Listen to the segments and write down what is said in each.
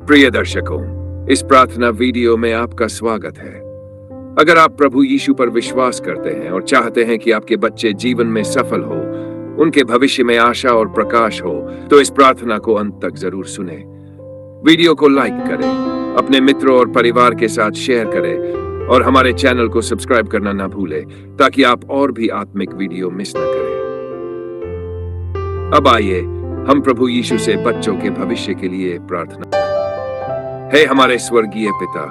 प्रिय दर्शकों, इस प्रार्थना वीडियो में आपका स्वागत है। अगर आप प्रभु यीशु पर विश्वास करते हैं और चाहते हैं कि आपके बच्चे जीवन में सफल हो, उनके भविष्य में आशा और प्रकाश हो, तो इस प्रार्थना को अंत तक जरूर सुने। वीडियो को लाइक करें, अपने मित्रों और परिवार के साथ शेयर करें और हमारे चैनल को सब्सक्राइब करना ना भूलें, ताकि आप और भी आत्मिक वीडियो मिस न करें। अब आइए हम प्रभु यीशु से बच्चों के भविष्य के लिए प्रार्थना करें। हे हमारे स्वर्गीय पिता,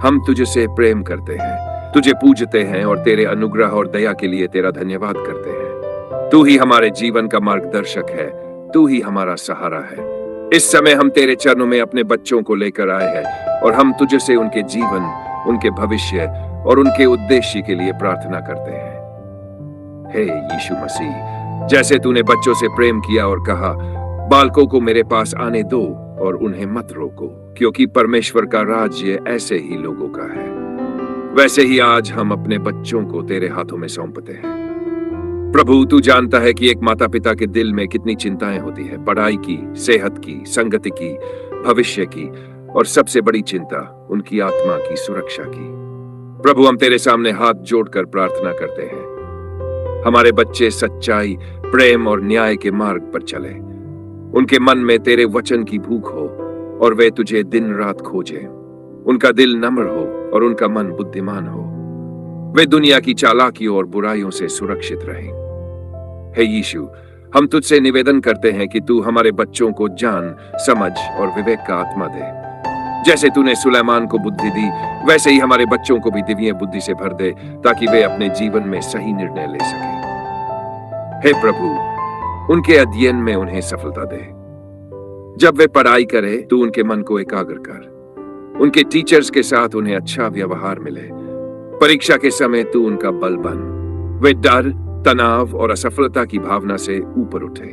हम तुझसे प्रेम करते हैं, तुझे पूजते हैं और तेरे अनुग्रह और दया के लिए तेरा धन्यवाद करते हैं। तू ही हमारे जीवन का मार्गदर्शक है, तू ही हमारा सहारा है। इस समय हम तेरे चरणों में अपने बच्चों को लेकर आए हैं और हम तुझसे उनके जीवन, उनके भविष्य और उनके उद्देश्य के लिए प्रार्थना करते हैं। हे यीशु मसीह, जैसे तूने बच्चों से प्रेम किया और कहा, बालकों को मेरे पास आने दो और उन्हें मत रोको, क्योंकि परमेश्वर का राज्य ऐसे ही लोगों का है, वैसे ही आज हम अपने बच्चों को तेरे हाथों में सौंपते हैं। प्रभु, तू जानता है कि एक माता पिता के दिल में कितनी चिंताएं होती है, पढ़ाई की, सेहत की, संगति की, भविष्य की और सबसे बड़ी चिंता उनकी आत्मा की सुरक्षा की। प्रभु, हम तेरे सामने हाथ जोड़कर प्रार्थना करते हैं, हमारे बच्चे सच्चाई, प्रेम और न्याय के मार्ग पर चले। उनके मन में तेरे वचन की भूख हो और वे तुझे दिन रात खोजें। उनका दिल नम्र हो और उनका मन बुद्धिमान हो। वे दुनिया की चालाकियों और बुराइयों से सुरक्षित रहें। हे यीशु, हम तुझसे निवेदन करते हैं कि तू हमारे बच्चों को ज्ञान, समझ और विवेक का आत्मा दे। जैसे तूने सुलेमान को बुद्धि दी, वैसे ही हमारे बच्चों को भी दिव्य बुद्धि से भर दे, ताकि वे अपने जीवन में सही निर्णय ले सकें। हे प्रभु, उनके अध्ययन में उन्हें सफलता दे। जब वे पढ़ाई करें, तू उनके मन को एकाग्र कर। उनके टीचर्स के साथ उन्हें अच्छा व्यवहार मिले। परीक्षा के समय तू उनका बल बन। वे डर, तनाव और असफलता की भावना से ऊपर उठे।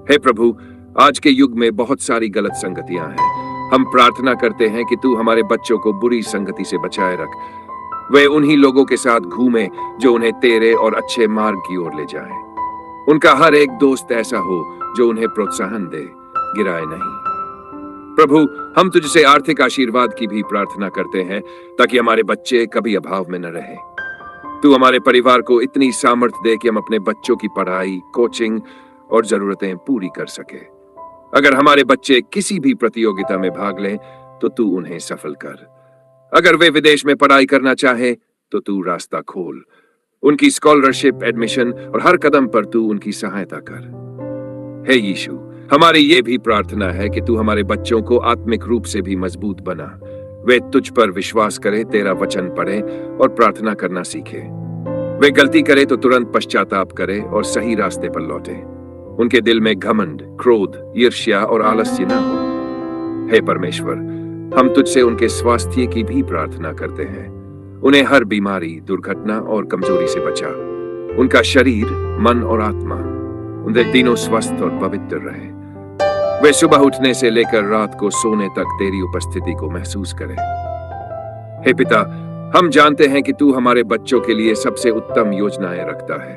हे प्रभु, आज के युग में बहुत सारी गलत संगतियां हैं। हम प्रार्थना करते हैं कि तू हमारे बच्चों को बुरी संगति से बचाए रख। वे उन्हीं लोगों के साथ घूमें जो उन्हें तेरे और अच्छे मार्ग की ओर ले जाए। उनका हर एक दोस्त ऐसा हो जो उन्हें प्रोत्साहन दे, गिराए नहीं। प्रभु, हम तुझसे आर्थिक आशीर्वाद की भी प्रार्थना करते हैं, ताकि हमारे बच्चे कभी अभाव में न रहे। तू हमारे परिवार को इतनी सामर्थ्य दे कि हम अपने बच्चों की पढ़ाई, कोचिंग और जरूरतें पूरी कर सके। अगर हमारे बच्चे किसी भी प्रतियोगिता में भाग लें, तो तू उन्हें सफल कर। अगर वे विदेश में पढ़ाई करना चाहे, तो तू रास्ता खोल। उनकी स्कॉलरशिप, एडमिशन और हर कदम पर तू उनकी सहायता कर। हे यीशु, हमारी ये भी प्रार्थना है कि तू हमारे बच्चों को आत्मिक रूप से भी मजबूत बना। वे तुझ पर विश्वास करें, तेरा वचन पढ़ें और प्रार्थना करना सीखें। वे गलती करें तो तुरंत पश्चाताप करें और सही रास्ते पर लौटें। उनके दिल में घमंड, क्रोध, ईर्ष्या और आलस्य न हो। हे परमेश्वर, हम तुझसे उनके स्वास्थ्य की भी प्रार्थना करते हैं। उन्हें हर बीमारी, दुर्घटना और कमजोरी से बचा। उनका शरीर, मन और आत्मा उन्हें तीनों स्वस्थ और पवित्र रहे। वे सुबह उठने से लेकर रात को सोने तक तेरी उपस्थिति को महसूस करें। हे पिता, हम जानते हैं कि तू हमारे बच्चों के लिए सबसे उत्तम योजनाएं रखता है।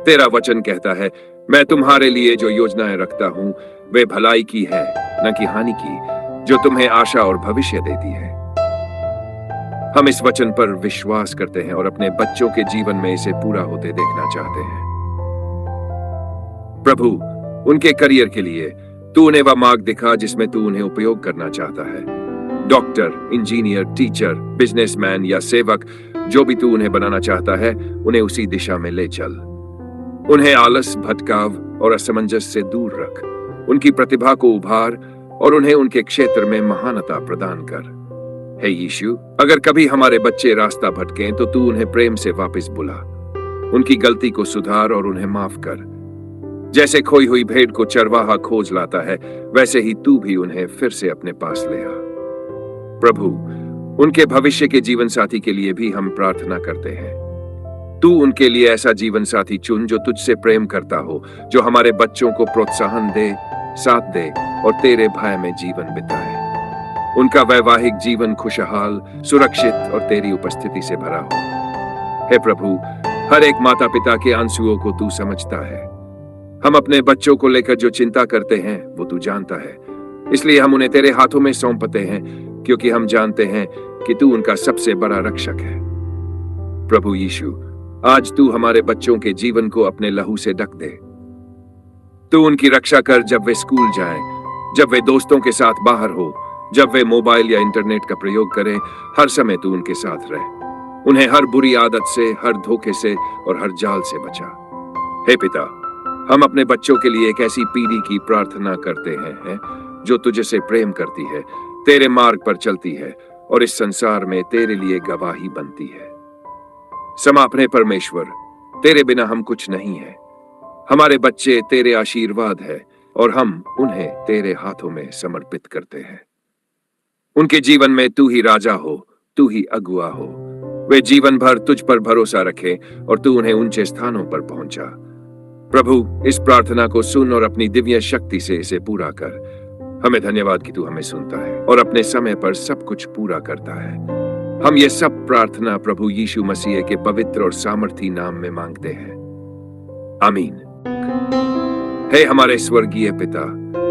तेरा वचन कहता है, मैं तुम्हारे लिए जो योजनाएं रखता हूं, वे भलाई की है, न कि हानि की, जो तुम्हें आशा और भविष्य देती है। हम इस वचन पर विश्वास करते हैं और अपने बच्चों के जीवन में इसे पूरा होते देखना चाहते हैं। प्रभु, उनके करियर के लिए तू उन्हें वह मार्ग दिखा जिसमें तू उन्हें उपयोग करना चाहता है। डॉक्टर, इंजीनियर, टीचर, बिजनेसमैन या सेवक, जो भी तू उन्हें बनाना चाहता है, उन्हें उसी दिशा में ले चल। उन्हें आलस, भटकाव और असमंजस से दूर रख। उनकी प्रतिभा को उभार और उन्हें उनके क्षेत्र में महानता प्रदान कर। हे यीशु, अगर कभी हमारे बच्चे रास्ता भटकें, तो तू उन्हें प्रेम से वापस बुला। उनकी गलती को सुधार और उन्हें माफ कर। जैसे खोई हुई भेड़ को चरवाहा खोज लाता है, वैसे ही तू भी उन्हें फिर से अपने पास ले आ। प्रभु, उनके भविष्य के जीवन साथी के लिए भी हम प्रार्थना करते हैं। तू उनके लिए ऐसा जीवन साथी चुन जो तुझसे प्रेम करता हो, जो हमारे बच्चों को प्रोत्साहन दे, साथ दे और तेरे भय में जीवन बिताए। उनका वैवाहिक जीवन खुशहाल, सुरक्षित और तेरी उपस्थिति से भरा हो। हे प्रभु, हर एक माता पिता के आंसुओं को तू समझता है। हम अपने बच्चों को लेकर जो चिंता करते हैं, वो तू जानता है। इसलिए हम उन्हें तेरे हाथों में सौंपते हैं, क्योंकि हम जानते हैं कि तू उनका सबसे बड़ा रक्षक है। प्रभु यीशु, आज तू हमारे बच्चों के जीवन को अपने लहू से ढक दे। तू उनकी रक्षा कर जब वे स्कूल जाएं, जब वे दोस्तों के साथ बाहर हो, जब वे मोबाइल या इंटरनेट का प्रयोग करें। हर समय तू उनके साथ रहे। उन्हें हर बुरी आदत से, हर धोखे से और हर जाल से बचा। हे पिता, हम अपने बच्चों के लिए एक ऐसी पीढ़ी की प्रार्थना करते हैं जो तुझे से प्रेम करती है, तेरे मार्ग पर चलती है और इस संसार में तेरे लिए गवाही बनती है। समापने परमेश्वर, तेरे बिना हम कुछ नहीं है। हमारे बच्चे तेरे आशीर्वाद है और हम उन्हें तेरे हाथों में समर्पित करते हैं। उनके जीवन में तू ही राजा हो, तू ही अगुआ हो। वे जीवन भर तुझ पर भरोसा रखें और तू उन्हें ऊंचे स्थानों पर पहुंचा। प्रभु, इस प्रार्थना को सुन और अपनी दिव्य शक्ति से इसे पूरा कर। हमें धन्यवाद कि तू हमें सुनता है और अपने समय पर सब कुछ पूरा करता है। हम ये सब प्रार्थना प्रभु यीशु मसीह के पवित्र और सामर्थी नाम में मांगते हैं। आमीन। हे हमारे स्वर्गीय पिता,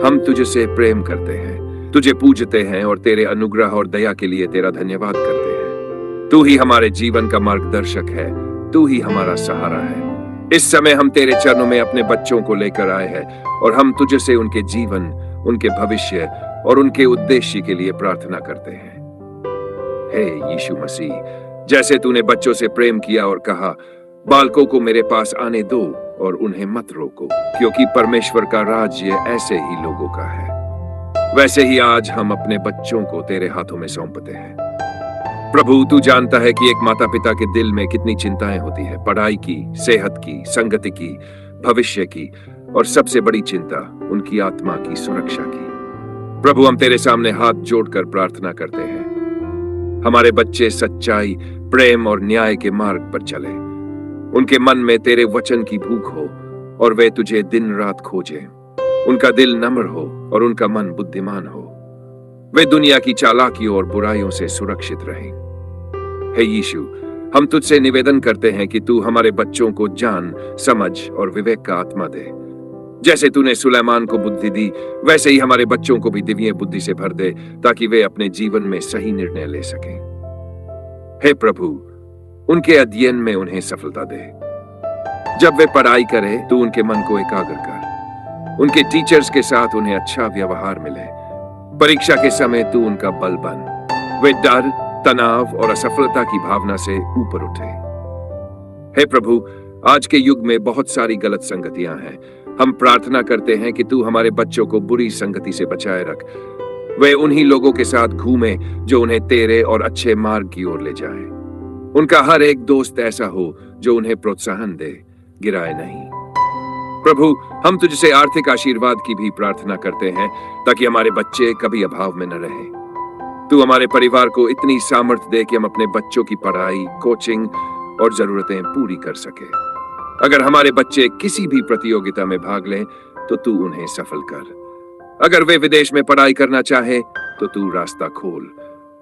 हम तुझसे प्रेम करते हैं, तुझे पूजते हैं और तेरे अनुग्रह और दया के लिए तेरा धन्यवाद करते हैं। तू ही हमारे जीवन का मार्गदर्शक है, तू ही हमारा सहारा है। इस समय हम तेरे चरणों में अपने बच्चों को लेकर आए हैं और हम तुझसे उनके जीवन, उनके भविष्य और उनके उद्देश्य के लिए प्रार्थना करते हैं। हे यीशु मसीह, जैसे तूने बच्चों से प्रेम किया और कहा, बालकों को मेरे पास आने दो और उन्हें मत रोको, क्योंकि परमेश्वर का राज्य ऐसे ही लोगों का है, वैसे ही आज हम अपने बच्चों को तेरे हाथों में सौंपते हैं। प्रभु, तू जानता है कि एक माता पिता के दिल में कितनी चिंताएं होती है, पढ़ाई की, सेहत की, संगति की, भविष्य की और सबसे बड़ी चिंता उनकी आत्मा की सुरक्षा की। प्रभु, हम तेरे सामने हाथ जोड़कर प्रार्थना करते हैं। हमारे बच्चे सच्चाई, प्रेम और न्याय के मार्ग पर चले। उनके मन में तेरे वचन की भूख हो और वे तुझे दिन रात खोजें। उनका दिल नम्र हो और उनका मन बुद्धिमान हो। वे दुनिया की चालाकियों और बुराइयों से सुरक्षित रहें। हे यीशु, हम तुझसे निवेदन करते हैं कि तू हमारे बच्चों को जान, समझ और विवेक का आत्मा दे। जैसे तूने सुलेमान को बुद्धि दी, वैसे ही हमारे बच्चों को भी दिव्य बुद्धि से भर दे, ताकि वे अपने जीवन में सही निर्णय ले सकें। हे प्रभु, उनके अध्ययन में उन्हें सफलता दे। जब वे पढ़ाई करें तो उनके मन को एकाग्र कर। उनके टीचर्स के साथ उन्हें अच्छा व्यवहार मिले। परीक्षा के समय तू उनका बल बन। वे डर, तनाव और असफलता की भावना से ऊपर उठे। हे प्रभु, आज के युग में बहुत सारी गलत संगतियां हैं। हम प्रार्थना करते हैं कि तू हमारे बच्चों को बुरी संगति से बचाए रख। वे उन्हीं लोगों के साथ घूमे जो उन्हें तेरे और अच्छे मार्ग की ओर ले जाए। उनका हर एक दोस्त ऐसा हो जो उन्हें प्रोत्साहन दे, गिराए नहीं। प्रभु, हम तुझसे आर्थिक आशीर्वाद की भी प्रार्थना करते हैं, ताकि हमारे बच्चे कभी अभाव में न रहें। तू हमारे परिवार को इतनी सामर्थ्य दे कि हम अपने बच्चों की पढ़ाई, कोचिंग और जरूरतें पूरी कर सके। अगर हमारे बच्चे किसी भी प्रतियोगिता में भाग लें तो तू उन्हें सफल कर। अगर वे विदेश में पढ़ाई करना चाहें तो तू रास्ता खोल।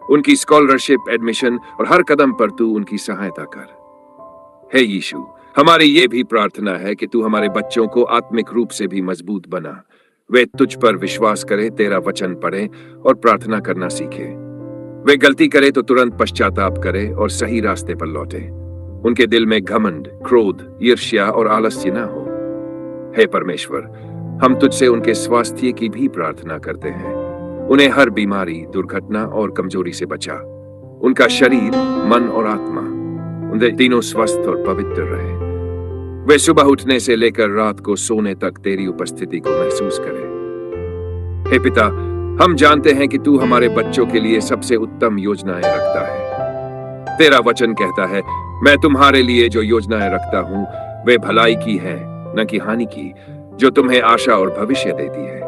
उनकी स्कॉलरशिप, एडमिशन और हर कदम पर तू उनकी सहायता कर। हे यीशु, हमारी ये भी प्रार्थना है कि तू हमारे बच्चों को आत्मिक रूप से भी मजबूत बना। वे तुझ पर विश्वास करें, तेरा वचन पढ़ें और प्रार्थना करना सीखें। वे गलती करें तो तुरंत पश्चाताप करें और सही रास्ते पर लौटें। उनके दिल में घमंड, क्रोध, ईर्ष्या और आलस्य न हो। हे परमेश्वर, हम तुझसे उनके स्वास्थ्य की भी प्रार्थना करते हैं। उन्हें हर बीमारी, दुर्घटना और कमजोरी से बचा। उनका शरीर, मन और आत्मा, उनके तीनों स्वस्थ और पवित्र रहे। वे सुबह उठने से लेकर रात को सोने तक तेरी उपस्थिति को महसूस करें। हे पिता, हम जानते हैं कि तू हमारे बच्चों के लिए सबसे उत्तम योजनाएं रखता है। तेरा वचन कहता है, मैं तुम्हारे लिए जो योजनाएं रखता हूं वे भलाई की है, न कि हानि की, जो तुम्हें आशा और भविष्य देती है।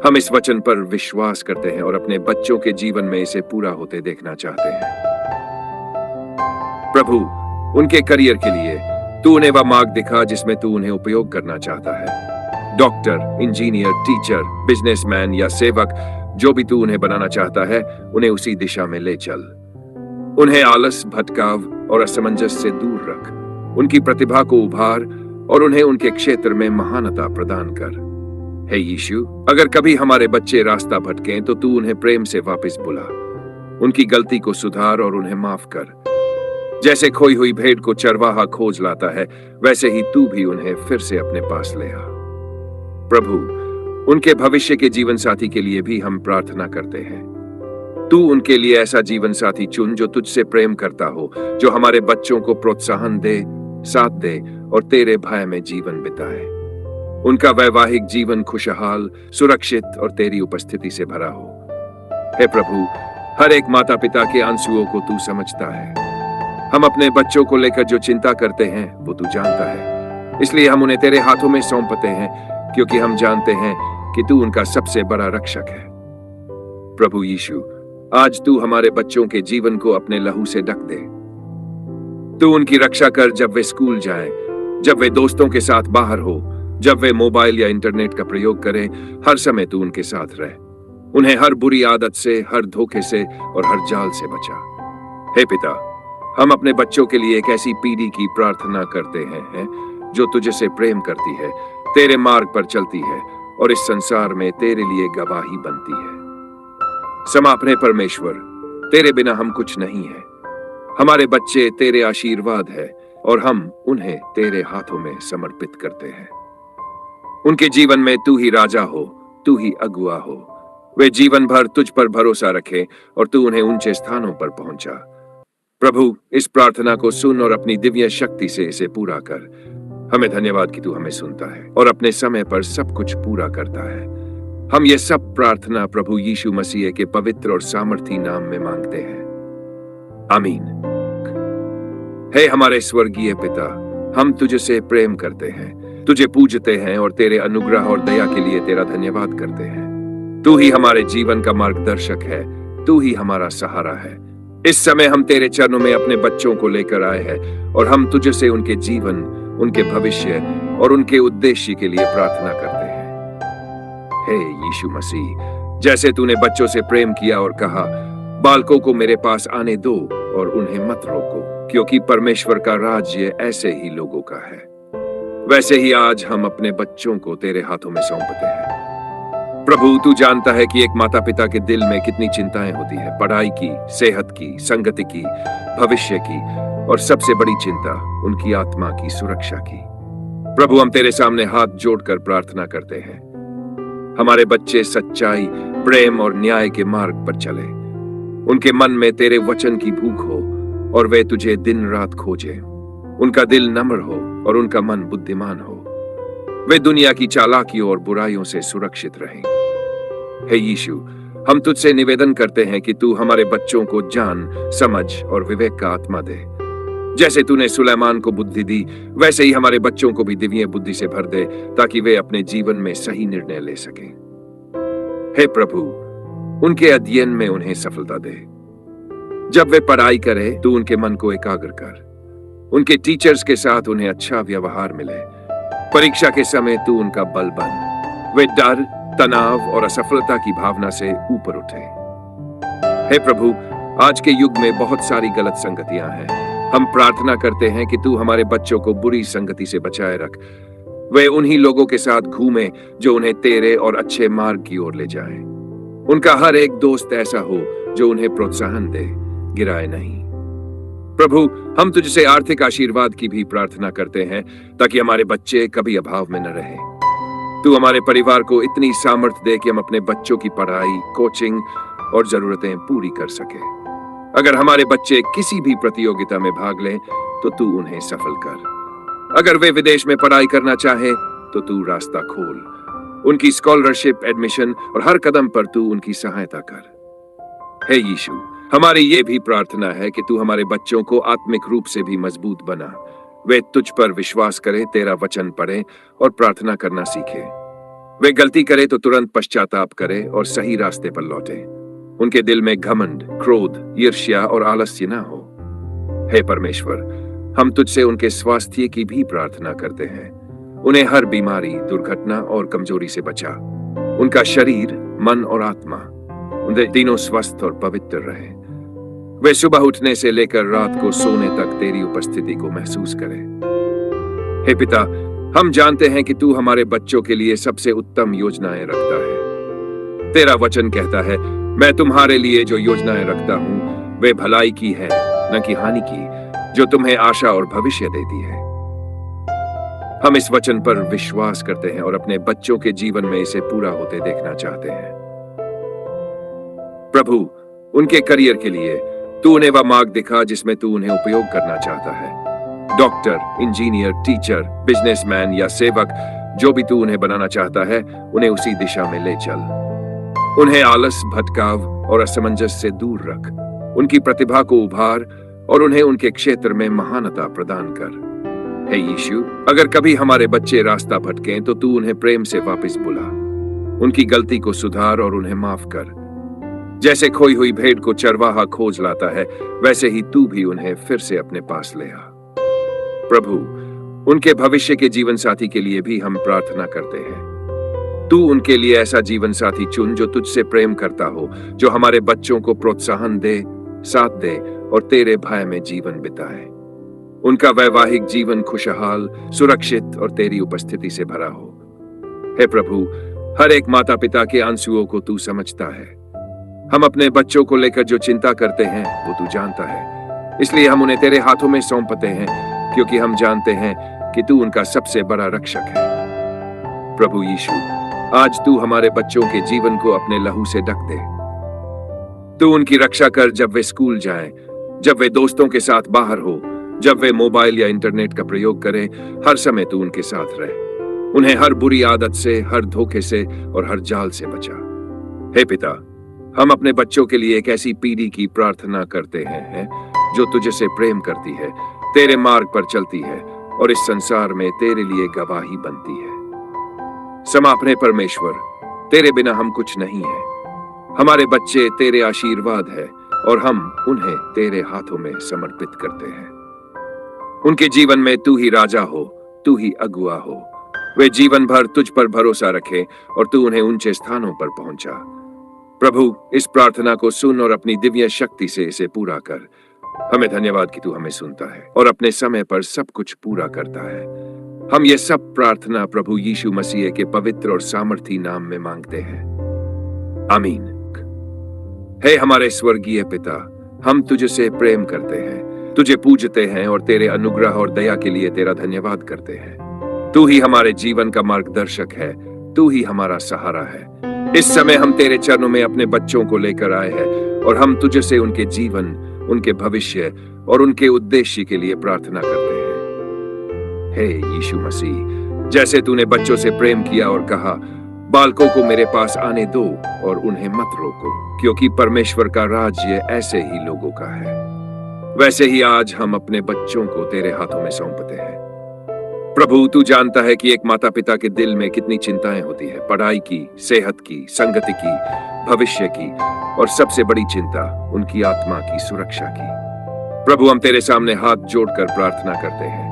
हम इस वचन पर विश्वास करते हैं और अपने बच्चों के जीवन में इसे पूरा होते देखना चाहते हैं। प्रभु, उनके करियर के लिए तू उन्हें वह मार्ग दिखा जिसमें तू उन्हें उपयोग करना चाहता है। डॉक्टर, इंजीनियर, टीचर, बिजनेसमैन या सेवक, जो भी तू उन्हें बनाना चाहता है, उन्हें उसी दिशा में ले चल। उन्हें आलस, भटकाव और असमंजस से दूर रख। उनकी प्रतिभा को उभार और उन्हें उनके क्षेत्र में महानता प्रदान कर। हे यीशु, अगर कभी हमारे बच्चे रास्ता भटकें तो तू उन्हें प्रेम से वापस बुला। उनकी गलती को सुधार और उन्हें माफ कर। जैसे खोई हुई भेड़ को चरवाहा खोज लाता है, वैसे ही तू भी उन्हें फिर से अपने पास ले आ। प्रभु, उनके भविष्य के जीवन साथी के लिए भी हम प्रार्थना करते हैं। तू उनके लिए ऐसा जीवन साथी चुन जो तुझसे प्रेम करता हो, जो हमारे बच्चों को प्रोत्साहन दे, साथ दे और तेरे भय में जीवन बिताए। उनका वैवाहिक जीवन खुशहाल, सुरक्षित और तेरी उपस्थिति से भरा हो। हे प्रभु, हर एक माता पिता के आंसुओं को तू समझता है। हम अपने बच्चों को लेकर जो चिंता करते हैं वो तू जानता है, इसलिए हम उन्हें तेरे हाथों में सौंपते हैं, क्योंकि हम जानते हैं कि तू उनका सबसे बड़ा रक्षक है। प्रभु यीशु, आज तू हमारे बच्चों के जीवन को अपने लहू से ढक दे। तू उनकी रक्षा कर जब वे स्कूल जाएं, जब वे दोस्तों के साथ बाहर हो, जब वे मोबाइल या इंटरनेट का प्रयोग करें, हर समय तू उनके साथ रहे। उन्हें हर बुरी आदत से, हर धोखे से और हर जाल से बचा। हे पिता, हम अपने बच्चों के लिए एक ऐसी पीढ़ी की प्रार्थना करते हैं जो तुझे से प्रेम करती है, तेरे मार्ग पर चलती है और इस संसार में तेरे लिए गवाही बनती है। समापने परमेश्वर, तेरे बिना हम कुछ नहीं है। हमारे बच्चे तेरे आशीर्वाद है और हम उन्हें तेरे हाथों में समर्पित करते हैं। उनके जीवन में तू ही राजा हो, तू ही अगुआ हो। वे जीवन भर तुझ पर भरोसा रखें और तू उन्हें ऊंचे स्थानों पर पहुंचा। प्रभु, इस प्रार्थना को सुन और अपनी दिव्य शक्ति से इसे पूरा कर। हमें धन्यवाद कि तू हमें सुनता है और अपने समय पर सब कुछ पूरा करता है। हम ये सब प्रार्थना प्रभु यीशु मसीह के पवित्र और सामर्थी नाम में मांगते हैं, आमीन। हे हमारे स्वर्गीय पिता, हम तुझसे प्रेम करते हैं, तुझे पूजते हैं और तेरे अनुग्रह और दया के लिए तेरा धन्यवाद करते हैं। तू ही हमारे जीवन का मार्गदर्शक है, तू ही हमारा सहारा है। इस समय हम तेरे चरणों में अपने बच्चों को लेकर आए हैं और हम तुझसे उनके जीवन, उनके भविष्य और उनके उद्देश्य के लिए प्रार्थना करते हैं। हे यीशु मसीह, जैसे तूने बच्चों से प्रेम किया और कहा, बालकों को मेरे पास आने दो और उन्हें मत रोको, क्योंकि परमेश्वर का राज्य ऐसे ही लोगों का है, वैसे ही आज हम अपने बच्चों को तेरे हाथों में सौंपते हैं। प्रभु, तू जानता है कि एक माता पिता के दिल में कितनी चिंताएं होती है, पढ़ाई की, सेहत की, संगति की, भविष्य की और सबसे बड़ी चिंता उनकी आत्मा की सुरक्षा की। प्रभु, हम तेरे सामने हाथ जोड़कर प्रार्थना करते हैं। हमारे बच्चे सच्चाई, प्रेम और न्याय के मार्ग पर चले। उनके मन में तेरे वचन की भूख हो और वे तुझे दिन रात खोजें। उनका दिल नम्र हो और उनका मन बुद्धिमान हो। वे दुनिया की चालाकियों और बुराइयों से सुरक्षित रहें। हे यीशु, हम तुझसे निवेदन करते हैं कि तू हमारे बच्चों को जान, समझ और विवेक का आत्मा दे। जैसे तूने सुलेमान को बुद्धि दी, वैसे ही हमारे बच्चों को भी दिव्य बुद्धि से भर दे, ताकि वे अपने जीवन में सही निर्णय ले सकें। हे प्रभु, उनके अध्ययन में उन्हें सफलता दे। जब वे पढ़ाई करें, तू उनके मन को एकाग्र कर। उनके टीचर्स के साथ उन्हें अच्छा व्यवहार मिले। परीक्षा के समय तू उनका बल बन। वे डर, तनाव और असफलता की भावना से ऊपर उठे। हे प्रभु, आज के युग में बहुत सारी गलत संगतियां हैं। हम प्रार्थना करते हैं कि तू हमारे बच्चों को बुरी संगति से बचाए रख। वे उन्हीं लोगों के साथ घूमें जो उन्हें तेरे और अच्छे मार्ग की ओर ले जाएं। उनका हर एक दोस्त ऐसा हो जो उन्हें प्रोत्साहन दे, गिराए नहीं। प्रभु, हम तुझसे आर्थिक आशीर्वाद की भी प्रार्थना करते हैं, ताकि हमारे बच्चे कभी अभाव में न रहें। तू हमारे परिवार को इतनी सामर्थ्य दे कि हम अपने बच्चों की पढ़ाई, कोचिंग और जरूरतें पूरी कर सके। अगर हमारे बच्चे किसी भी प्रतियोगिता में भाग लें तो तू उन्हें सफल कर। अगर वे विदेश में पढ़ाई करना चाहे तो तू रास्ता खोल। उनकी स्कॉलरशिप, एडमिशन और हर कदम पर तू उनकी सहायता कर। हे यीशु, हमारी ये भी प्रार्थना है कि तू हमारे बच्चों को आत्मिक रूप से भी मजबूत बना। वे तुझ पर विश्वास करें, तेरा वचन पढ़ें और प्रार्थना करना सीखें। वे गलती करें तो तुरंत पश्चाताप करें और सही रास्ते पर लौटें। उनके दिल में घमंड, क्रोध, ईर्ष्या और आलस्य ना हो। हे परमेश्वर, हम तुझसे उनके स्वास्थ्य की भी प्रार्थना करते हैं। उन्हें हर बीमारी, दुर्घटना और कमजोरी से बचा। उनका शरीर, मन और आत्मा उनके तीनों स्वस्थ और पवित्र रहे। वे सुबह उठने से लेकर रात को सोने तक तेरी उपस्थिति को महसूस करें। हे पिता, हम जानते हैं कि तू हमारे बच्चों के लिए सबसे उत्तम योजनाएं रखता है। तेरा वचन कहता है, मैं तुम्हारे लिए जो योजनाएं रखता हूं वे भलाई की है, न कि हानि की, जो तुम्हें आशा और भविष्य देती है। हम इस वचन पर विश्वास करते हैं और अपने बच्चों के जीवन में इसे पूरा होते देखना चाहते हैं। प्रभु, उनके करियर के लिए तू उन्हें वह मार्ग दिखा जिसमें तू उन्हें उपयोग करना चाहता है। डॉक्टर, इंजीनियर, टीचर, बिजनेसमैन या सेवक, जो भी तू उन्हें बनाना चाहता है, उन्हें उसी दिशा में ले चल। उन्हें आलस, भटकाव और असमंजस से दूर रख। उनकी प्रतिभा को उभार और उन्हें उनके क्षेत्र में महानता प्रदान कर। हे यीशु, अगर कभी हमारे बच्चे रास्ता भटकें तो तू उन्हें प्रेम से वापस बुला। उनकी गलती को सुधार और उन्हें माफ कर। जैसे खोई हुई भेड़ को चरवाहा खोज लाता है, वैसे ही तू भी उन्हें फिर से अपने पास ले आ। प्रभु, उनके भविष्य के जीवन साथी के लिए भी हम प्रार्थना करते हैं। तू उनके लिए ऐसा जीवन साथी चुन जो तुझसे प्रेम करता हो, जो हमारे बच्चों को प्रोत्साहन दे, साथ दे और तेरे भय में जीवन बिताए। उनका वैवाहिक जीवन खुशहाल, सुरक्षित और तेरी उपस्थिति से भरा हो। हे प्रभु, हर एक माता पिता के आंसुओं को तू समझता है। हम अपने बच्चों को लेकर जो चिंता करते हैं वो तू जानता है, इसलिए हम उन्हें तेरे हाथों में सौंपते हैं, क्योंकि हम जानते हैं कि तू उनका सबसे बड़ा रक्षक है। प्रभु यीशु, आज तू हमारे बच्चों के जीवन को अपने लहू से ढक दे। तू उनकी रक्षा कर जब वे स्कूल जाएं, जब वे दोस्तों के साथ बाहर हो, जब वे मोबाइल या इंटरनेट का प्रयोग करें, हर समय तू उनके साथ रहे। उन्हें हर बुरी आदत से, हर धोखे से और हर जाल से बचा। हे पिता, हम अपने बच्चों के लिए एक ऐसी पीढ़ी की प्रार्थना करते हैं जो तुझे से प्रेम करती है, तेरे मार्ग पर चलती है और इस संसार में तेरे लिए गवाही बनती है। समापने परमेश्वर, तेरे बिना हम कुछ नहीं है। हमारे बच्चे तेरे आशीर्वाद है और हम उन्हें तेरे हाथों में समर्पित करते हैं। उनके जीवन में तू ही राजा हो, तू ही अगुआ हो। वे जीवन भर तुझ पर भरोसा रखें और तू उन्हें ऊंचे स्थानों पर पहुंचा। प्रभु, इस प्रार्थना को सुन और अपनी दिव्य शक्ति से इसे पूरा कर। हमें धन्यवाद कि तू हमें सुनता है और अपने समय पर सब कुछ पूरा करता है। हम ये सब प्रार्थना प्रभु यीशु मसीह के पवित्र और सामर्थी नाम में मांगते हैं। आमीन। हे हमारे स्वर्गीय पिता, हम तुझसे प्रेम करते हैं, तुझे पूजते हैं और तेरे अनुग्रह और दया के लिए तेरा धन्यवाद करते हैं। तू ही हमारे जीवन का मार्गदर्शक है, तू ही हमारा सहारा है। इस समय हम तेरे चरणों में अपने बच्चों को लेकर आए हैं और हम तुझसे उनके जीवन, उनके भविष्य और उनके उद्देश्य के लिए प्रार्थना करते हैं। हे यीशु मसीह, जैसे तूने बच्चों से प्रेम किया और कहा, बालकों को मेरे पास आने दो और उन्हें मत रोको, क्योंकि परमेश्वर का राज्य ऐसे ही लोगों का है, वैसे ही आज हम अपने बच्चों को तेरे हाथों में सौंपते हैं। प्रभु, तू जानता है कि एक माता पिता के दिल में कितनी चिंताएं होती है, पढ़ाई की, सेहत की, संगति की, भविष्य की और सबसे बड़ी चिंता उनकी आत्मा की सुरक्षा की। प्रभु, हम तेरे सामने हाथ जोड़कर प्रार्थना करते हैं।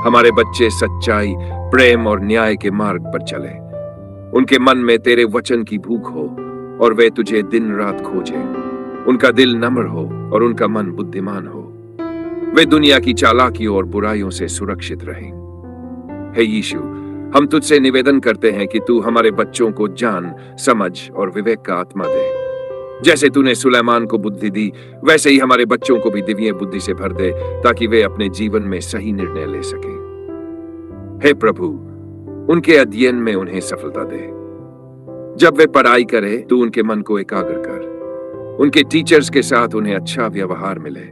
हमारे बच्चे सच्चाई, प्रेम और न्याय के मार्ग पर चले। उनके मन में तेरे वचन की भूख हो और वे तुझे दिन रात खोजें। उनका दिल नम्र हो और उनका मन बुद्धिमान हो। वे दुनिया की चालाकियों और बुराइयों से सुरक्षित रहें। हे यीशु, हम तुझसे निवेदन करते हैं कि तू हमारे बच्चों को ज्ञान, समझ और विवेक का आत्मा दे। जैसे तूने सुलेमान को बुद्धि दी, वैसे ही हमारे बच्चों को भी दिव्य बुद्धि से भर दे, ताकि वे अपने जीवन में सही निर्णय ले सकें। हे प्रभु, उनके अध्ययन में उन्हें सफलता दे। जब वे पढ़ाई करें तो उनके मन को एकाग्र कर। उनके टीचर्स के साथ उन्हें अच्छा व्यवहार मिले।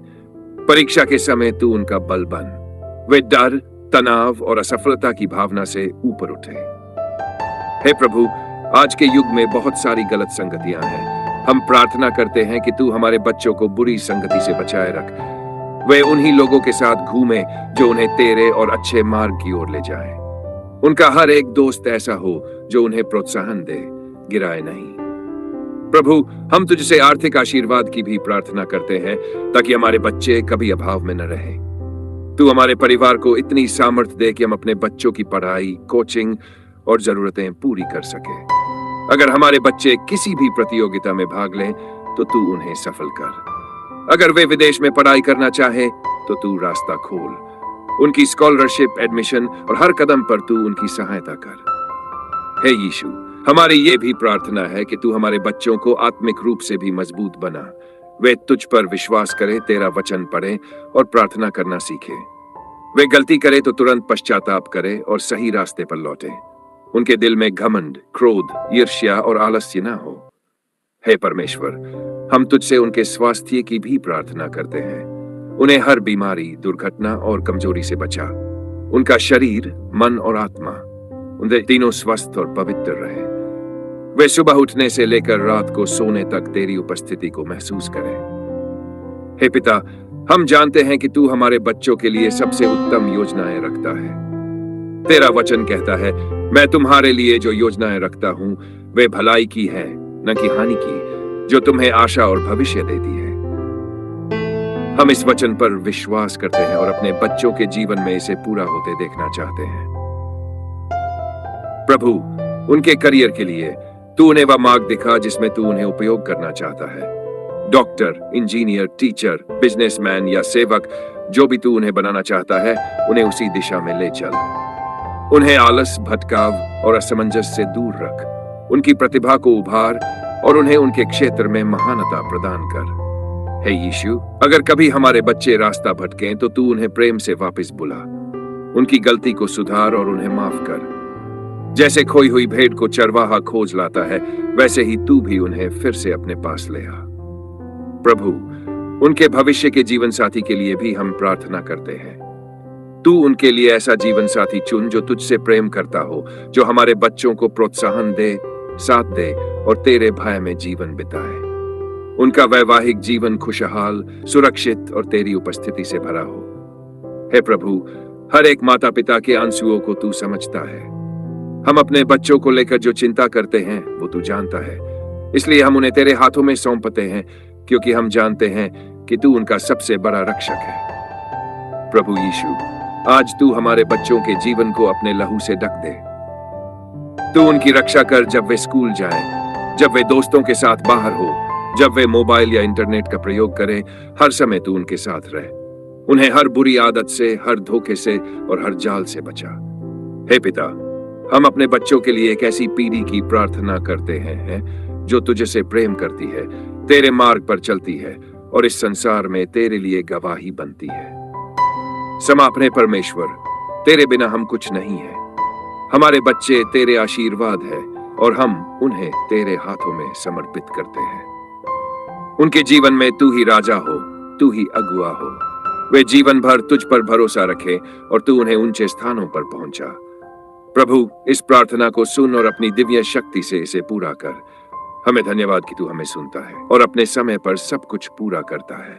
परीक्षा के समय तू उनका बल बन। वे डर, तनाव और असफलता की भावना से ऊपर उठे। हे प्रभु, आज के युग में बहुत सारी गलत संगतियां हैं। हम प्रार्थना करते हैं कि तू हमारे बच्चों को बुरी संगति से बचाए रख। वे उन्हीं लोगों के साथ घूमें जो उन्हें तेरे और अच्छे मार्ग की ओर ले जाए। उनका हर एक दोस्त ऐसा हो जो उन्हें प्रोत्साहन दे, गिराए नहीं। प्रभु, हम तुझसे आर्थिक आशीर्वाद की भी प्रार्थना करते हैं, ताकि हमारे बच्चे कभी अभाव में न रहें। तू हमारे परिवार को इतनी सामर्थ्य दे कि हम अपने बच्चों की पढ़ाई, कोचिंग और जरूरतें पूरी कर सके। अगर हमारे बच्चे किसी भी प्रतियोगिता में भाग लें तो तू उन्हें सफल कर। अगर वे विदेश में पढ़ाई करना चाहे तो तू रास्ता खोल। उनकी स्कॉलरशिप, एडमिशन और हर कदम पर तू उनकी सहायता कर। हे यीशु, हमारी ये भी प्रार्थना है कि तू हमारे बच्चों को आत्मिक रूप से भी मजबूत बना। वे तुझ पर विश्वास करें, तेरा वचन पढ़ें और प्रार्थना करना सीखें। वे गलती करें तो तुरंत पश्चाताप करें और सही रास्ते पर लौटें। उनके दिल में घमंड, क्रोध, ईर्ष्या और आलस्य ना हो। हे परमेश्वर, हम तुझसे उनके स्वास्थ्य की भी प्रार्थना करते हैं। उन्हें हर बीमारी, दुर्घटना और कमजोरी से बचा। उनका शरीर, मन और आत्मा, उनके तीनों स्वस्थ और पवित्र रहे। वे सुबह उठने से लेकर रात को सोने तक तेरी उपस्थिति को महसूस करें। हे पिता, हम जानते हैं कि तू हमारे बच्चों के लिए सबसे उत्तम योजनाएं रखता है। तेरा वचन कहता है, मैं तुम्हारे लिए जो योजनाएं रखता हूं वे भलाई की है, न कि हानि की, जो तुम्हें आशा और भविष्य देती है। हम इस वचन पर विश्वास करते हैं और अपने बच्चों के जीवन में इसे पूरा होते देखना चाहते हैं। प्रभु, उनके करियर के लिए तू उन्हें वह मार्ग दिखा जिसमें तू उन्हें उपयोग करना चाहता है। डॉक्टर, इंजीनियर, टीचर, बिजनेसमैन या सेवक, जो भी तू उन्हें बनाना चाहता है, उन्हें उसी दिशा में ले चल। उन्हें आलस, भटकाव और असमंजस से दूर रख। उनकी प्रतिभा को उभार और उन्हें उनके क्षेत्र में महानता प्रदान कर। हे यीशु, अगर कभी हमारे बच्चे रास्ता भटकें तो तू उन्हें प्रेम से वापस बुला। उनकी गलती को सुधार और उन्हें माफ कर। जैसे खोई हुई भेड़ को चरवाहा खोज लाता है, वैसे ही तू भी उन्हें फिर से अपने पास ले आ। प्रभु, उनके भविष्य के जीवन साथी के लिए भी हम प्रार्थना करते हैं। तू उनके लिए ऐसा जीवन साथी चुन जो तुझसे प्रेम करता हो, जो हमारे बच्चों को प्रोत्साहन दे, साथ दे और तेरे भय में जीवन बिताए। उनका वैवाहिक जीवन खुशहाल, सुरक्षित और तेरी उपस्थिति से भरा हो। हे प्रभु, हर एक माता पिता के आंसुओं को तू समझता है। हम अपने बच्चों को लेकर जो चिंता करते हैं वो तू जानता है, इसलिए हम उन्हें तेरे हाथों में सौंपते हैं, क्योंकि हम जानते हैं कि तू उनका सबसे बड़ा रक्षक है। प्रभु यीशु, आज तू हमारे बच्चों के जीवन को अपने लहू से ढक दे। तू उनकी रक्षा कर जब वे स्कूल जाएं, जब वे दोस्तों के साथ बाहर हो, जब वे मोबाइल या इंटरनेट का प्रयोग करें, हर समय तू उनके साथ रहे। उन्हें हर बुरी आदत से, हर धोखे से और हर जाल से बचा। हे पिता, हम अपने बच्चों के लिए एक ऐसी पीढ़ी की प्रार्थना करते हैं जो तुझे से प्रेम करती है, तेरे मार्ग पर चलती है और इस संसार में तेरे लिए गवाही बनती है। समापने परमेश्वर, तेरे बिना हम कुछ नहीं है। हमारे बच्चे तेरे आशीर्वाद है और हम उन्हें तेरे हाथों में समर्पित करते हैं। उनके जीवन में तू ही राजा हो, तू ही अगुआ हो। वे जीवन भर तुझ पर भरोसा रखें और तू उन्हें ऊंचे स्थानों पर पहुंचा। प्रभु, इस प्रार्थना को सुन और अपनी दिव्य शक्ति से इसे पूरा कर। हमें धन्यवाद कि तू हमें सुनता है और अपने समय पर सब कुछ पूरा करता है।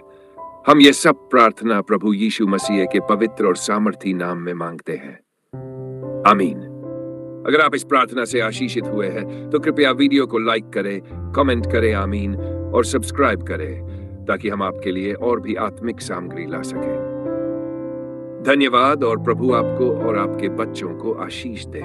हम ये सब प्रार्थना प्रभु यीशु मसीह के पवित्र और सामर्थी नाम में मांगते हैं, आमीन। अगर आप इस प्रार्थना से आशीषित हुए हैं तो कृपया वीडियो को लाइक करें, कमेंट करें आमीन और सब्सक्राइब करें, ताकि हम आपके लिए और भी आत्मिक सामग्री ला सकें। धन्यवाद और प्रभु आपको और आपके बच्चों को आशीष दे।